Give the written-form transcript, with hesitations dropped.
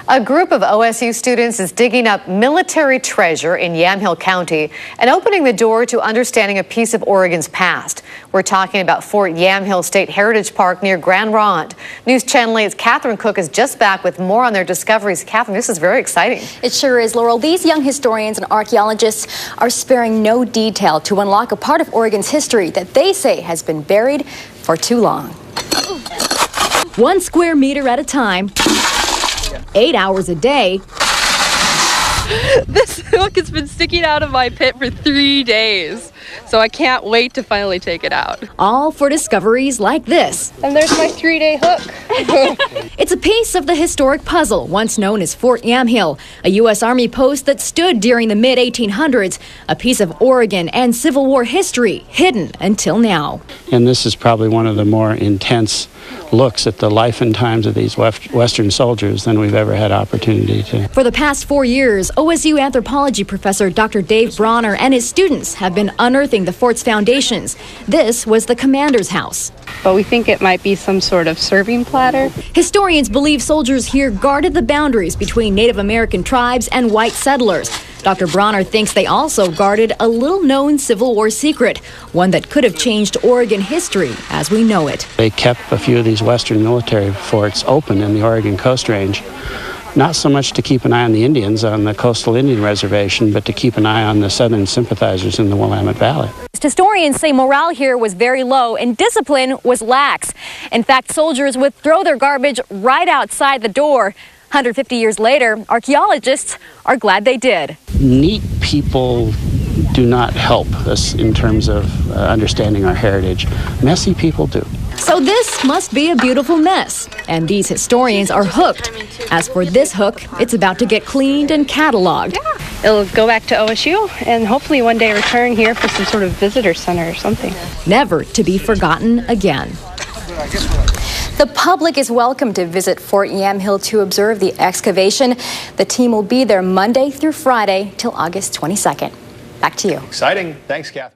A group of OSU students is digging up military treasure in Yamhill County and opening the door to understanding a piece of Oregon's past. We're talking about Fort Yamhill State Heritage Park near Grand Ronde. News Channel 8's Catherine Cook is just back with more on their discoveries. Catherine, this is very exciting. It sure is, Laurel. These young historians and archaeologists are sparing no detail to unlock a part of Oregon's history that they say has been buried for too long. 1 square meter at a time. 8 hours a day. This hook has been sticking out of my pit for 3 days, so I can't wait to finally take it out. All for discoveries like this. And there's my 3-day hook. It's a piece of the historic puzzle once known as Fort Yamhill, a U.S. Army post that stood during the mid-1800s, a piece of Oregon and Civil War history hidden until now. And this is probably one of the more intense looks at the life and times of these Western soldiers than we've ever had opportunity to. For the past 4 years, OSU anthropology professor Dr. Dave Bronner and his students have been unearthing the fort's foundations. This was the commander's house. But we think it might be some sort of serving platter. Historians believe soldiers here guarded the boundaries between Native American tribes and white settlers. Dr. Bronner thinks they also guarded a little-known Civil War secret, one that could have changed Oregon history as we know it. They kept a few of these Western military forts open in the Oregon Coast Range, not so much to keep an eye on the Indians on the coastal Indian reservation, but to keep an eye on the Southern sympathizers in the Willamette Valley. Historians say morale here was very low and discipline was lax. In fact, soldiers would throw their garbage right outside the door. 150 years later, archaeologists are glad they did. Neat people do not help us in terms of understanding our heritage. Messy people do. So this must be a beautiful mess, and these historians are hooked. As for this hook, it's about to get cleaned and cataloged. It'll go back to OSU and hopefully one day return here for some sort of visitor center or something. Never to be forgotten again. The public is welcome to visit Fort Yamhill to observe the excavation. The team will be there Monday through Friday till August 22nd. Back to you. Exciting. Thanks, Catherine.